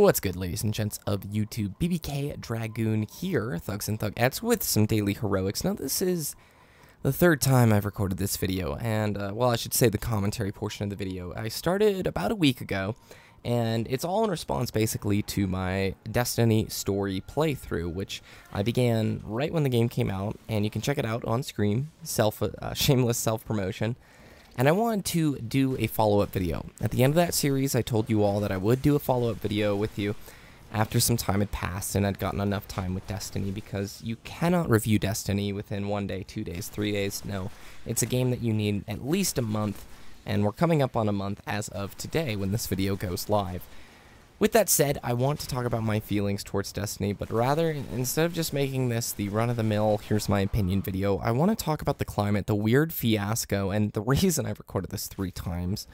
What's good, ladies and gents of YouTube? BBK Dragoon here, Thugs and Thugettes, with some daily heroics. Now, this is the third time I've recorded this video, and, well, I should say the commentary portion of the video. I started about a week ago, and it's all in response, basically, to my Destiny story playthrough, which I began right when the game came out, and you can check it out on screen, shameless self-promotion. And I wanted to do a follow-up video. At the end of that series, I told you all that I would do a follow-up video with you after some time had passed and I'd gotten enough time with Destiny, because you cannot review Destiny within 1 day, 2 days, 3 days. No, it's a game that you need at least a month, and we're coming up on a month as of today when this video goes live. With that said, I want to talk about my feelings towards Destiny, but rather, instead of just making this the run-of-the-mill, here's my opinion video, I want to talk about the climate, the weird fiasco, and the reason I've recorded this 3 times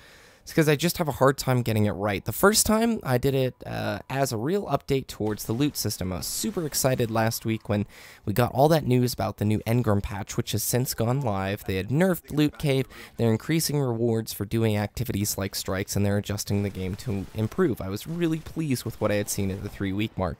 is because I just have a hard time getting it right. The first time, I did it as a real update towards the loot system. I was super excited last week when we got all that news about the new engram patch, which has since gone live. They had nerfed Loot Cave, they're increasing rewards for doing activities like strikes, and they're adjusting the game to improve. I was really pleased with what I had seen at the 3-week mark.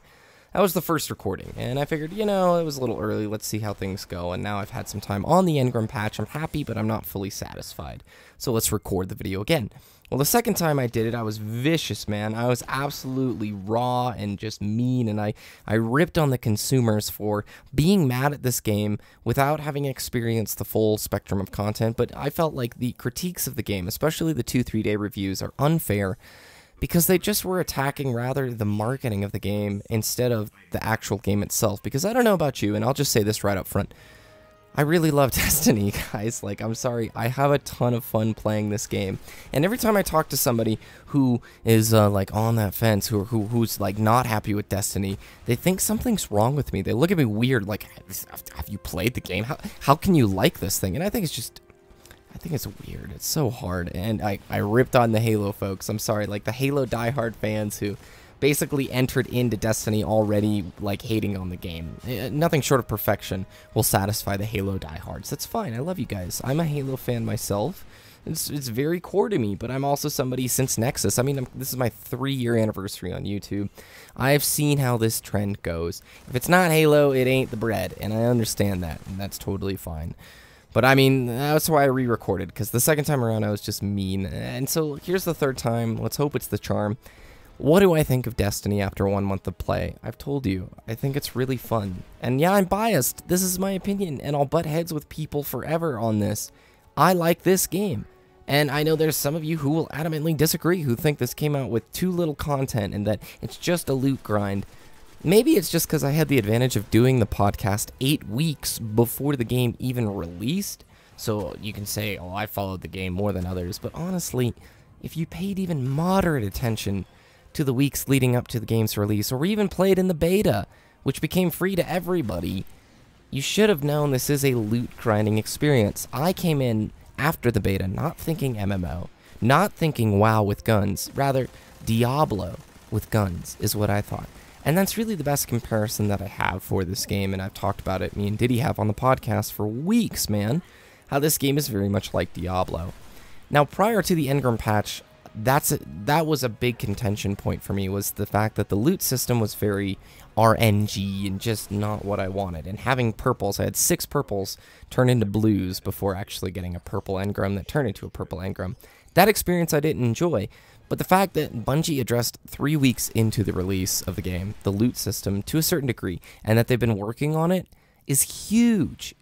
That was the first recording, and I figured, you know, it was a little early, let's see how things go, and now I've had some time on the engram patch. I'm happy, but I'm not fully satisfied. So let's record the video again. Well, the second time I did it, I was vicious, man. I was absolutely raw and just mean, and I ripped on the consumers for being mad at this game without having experienced the full spectrum of content, but I felt like the critiques of the game, especially the 2-3 day reviews, are unfair, because they just were attacking rather the marketing of the game instead of the actual game itself. Because I don't know about you, and I'll just say this right up front, I really love Destiny, guys. Like, I'm sorry, I have a ton of fun playing this game. And every time I talk to somebody who is, like, on that fence, who's, like, not happy with Destiny, they think something's wrong with me. They look at me weird, like, have you played the game? How can you like this thing? And I think it's just, I think it's weird. It's so hard. And I ripped on the Halo folks. I'm sorry, like, the Halo diehard fans who basically entered into Destiny already, like, hating on the game. Nothing short of perfection will satisfy the Halo diehards. That's fine. I love you guys. I'm a Halo fan myself. It's very core to me, but I'm also somebody since Nexus. I mean, this is my 3-year anniversary on YouTube. I've seen how this trend goes. If it's not Halo, it ain't the bread, and I understand that, and that's totally fine. But, I mean, that's why I re-recorded, because the second time around I was just mean. And so, here's the third time. Let's hope it's the charm. What do I think of Destiny after 1 month of play? I've told you, I think it's really fun. And yeah, I'm biased. This is my opinion, and I'll butt heads with people forever on this. I like this game. And I know there's some of you who will adamantly disagree, who think this came out with too little content and that it's just a loot grind. Maybe it's just because I had the advantage of doing the podcast 8 weeks before the game even released. So you can say, oh, I followed the game more than others. But honestly, if you paid even moderate attention to the weeks leading up to the game's release, or even played in the beta, which became free to everybody, you should have known this is a loot grinding experience. I came in after the beta not thinking MMO, not thinking WoW with guns, rather Diablo with guns is what I thought. And that's really the best comparison that I have for this game, and I've talked about it, me and Diddy have on the podcast for weeks, man, how this game is very much like Diablo. Now, prior to the engram patch, that was a big contention point for me, was the fact that the loot system was very RNG and just not what I wanted. And having purples, I had 6 purples turn into blues before actually getting a purple engram that turned into a purple engram. That experience I didn't enjoy, but the fact that Bungie addressed 3 weeks into the release of the game, the loot system, to a certain degree, and that they've been working on it, is huge.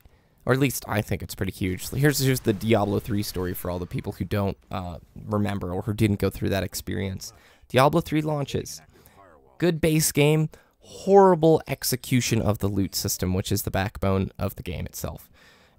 Or at least I think it's pretty huge. Here's the Diablo 3 story for all the people who don't remember or who didn't go through that experience. Diablo 3 launches. Good base game, horrible execution of the loot system, which is the backbone of the game itself.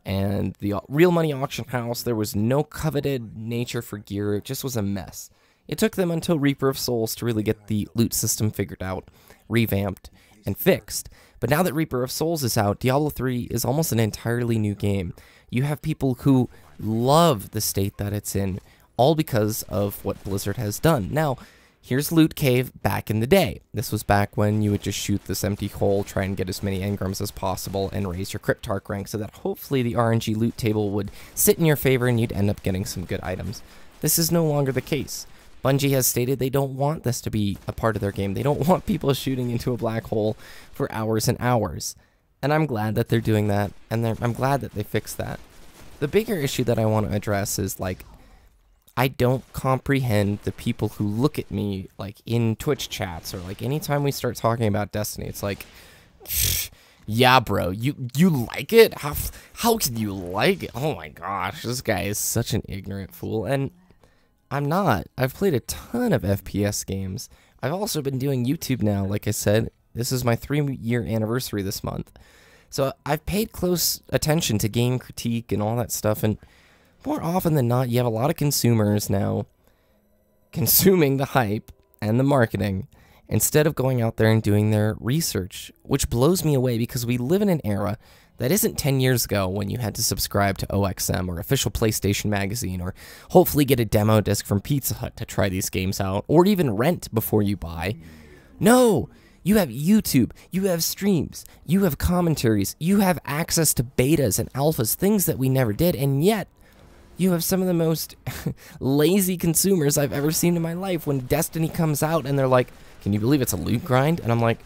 And the real money auction house, there was no coveted nature for gear. It just was a mess. It took them until Reaper of Souls to really get the loot system figured out, revamped, and fixed. But now that Reaper of Souls is out, Diablo 3 is almost an entirely new game. You have people who love the state that it's in, all because of what Blizzard has done. Now, here's Loot Cave back in the day. This was back when you would just shoot this empty hole, try and get as many engrams as possible, and raise your Cryptarch rank so that hopefully the RNG loot table would sit in your favor and you'd end up getting some good items. This is no longer the case. Bungie has stated they don't want this to be a part of their game. They don't want people shooting into a black hole for hours and hours. And I'm glad that they're doing that, and I'm glad that they fixed that. The bigger issue that I want to address is, like, I don't comprehend the people who look at me, like, in Twitch chats, or, like, anytime we start talking about Destiny, it's like, yeah, bro, you like it? How can you like it? Oh my gosh, this guy is such an ignorant fool, and I'm not. I've played a ton of FPS games. I've also been doing YouTube now, like I said. This is my 3-year anniversary this month. So I've paid close attention to game critique and all that stuff, and more often than not, you have a lot of consumers now consuming the hype and the marketing instead of going out there and doing their research, which blows me away because we live in an era that isn't 10 years ago when you had to subscribe to OXM or official PlayStation magazine or hopefully get a demo disc from Pizza Hut to try these games out or even rent before you buy. No! You have YouTube, you have streams, you have commentaries, you have access to betas and alphas, things that we never did, and yet you have some of the most lazy consumers I've ever seen in my life when Destiny comes out and they're like, can you believe it's a loot grind? And I'm like,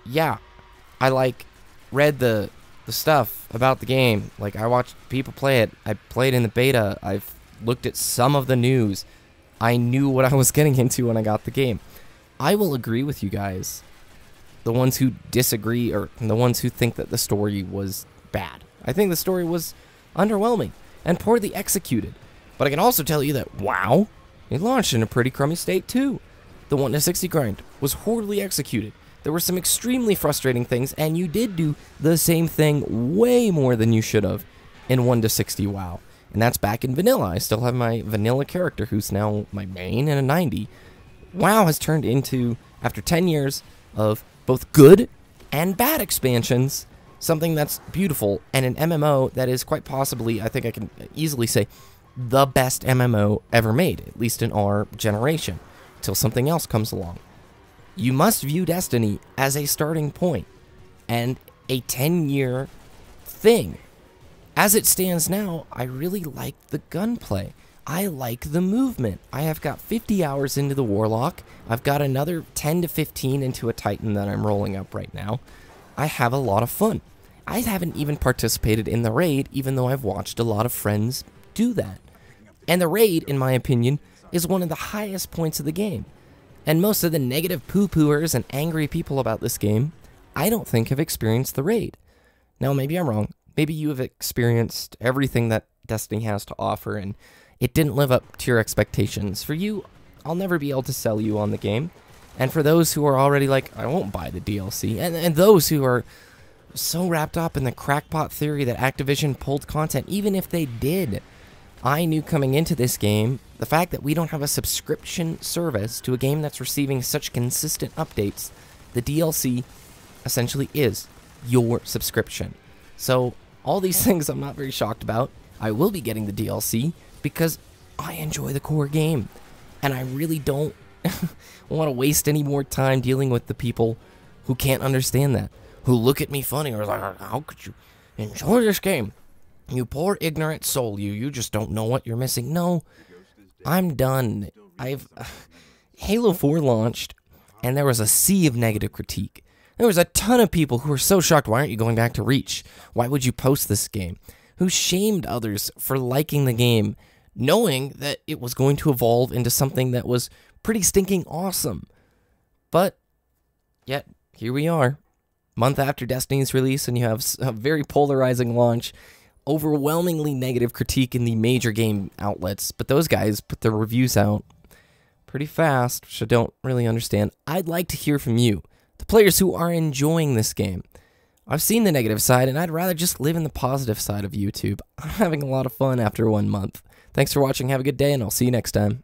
yeah, I read the stuff about the game. Like, I watched people play it. I played in the beta. I've looked at some of the news. I knew what I was getting into when I got the game. I will agree with you guys, the ones who disagree or the ones who think that the story was bad. I think the story was underwhelming and poorly executed. But I can also tell you that, wow, it launched in a pretty crummy state too. The 1-60 grind was horribly executed. There were some extremely frustrating things, and you did do the same thing way more than you should have in 1-60 WoW. And that's back in vanilla. I still have my vanilla character who's now my main and a 90. WoW has turned into, after 10 years of both good and bad expansions, something that's beautiful, and an MMO that is quite possibly, I think I can easily say, the best MMO ever made, at least in our generation, till something else comes along. You must view Destiny as a starting point and a 10-year thing. As it stands now, I really like the gunplay. I like the movement. I have got 50 hours into the Warlock. I've got another 10 to 15 into a Titan that I'm rolling up right now. I have a lot of fun. I haven't even participated in the raid, even though I've watched a lot of friends do that. And the raid, in my opinion, is one of the highest points of the game. And most of the negative poo-pooers and angry people about this game, I don't think have experienced the raid. Now, maybe I'm wrong. Maybe you have experienced everything that Destiny has to offer, and it didn't live up to your expectations. For you, I'll never be able to sell you on the game. And for those who are already like, I won't buy the DLC, and those who are so wrapped up in the crackpot theory that Activision pulled content, even if they did, I knew coming into this game, the fact that we don't have a subscription service to a game that's receiving such consistent updates, the DLC essentially is your subscription. So, all these things I'm not very shocked about. I will be getting the DLC because I enjoy the core game. And I really don't want to waste any more time dealing with the people who can't understand that. Who look at me funny or like, how could you enjoy this game? You poor ignorant soul, you just don't know what you're missing. No, I'm done. Halo 4 launched, and there was a sea of negative critique. There was a ton of people who were so shocked, why aren't you going back to Reach? Why would you post this game? Who shamed others for liking the game, knowing that it was going to evolve into something that was pretty stinking awesome. But, yet, here we are. Month after Destiny's release, and you have a very polarizing launch, overwhelmingly negative critique in the major game outlets, but those guys put their reviews out pretty fast, which I don't really understand. I'd like to hear from you, the players who are enjoying this game. I've seen the negative side, and I'd rather just live in the positive side of YouTube. I'm having a lot of fun after 1 month. Thanks for watching, have a good day, and I'll see you next time.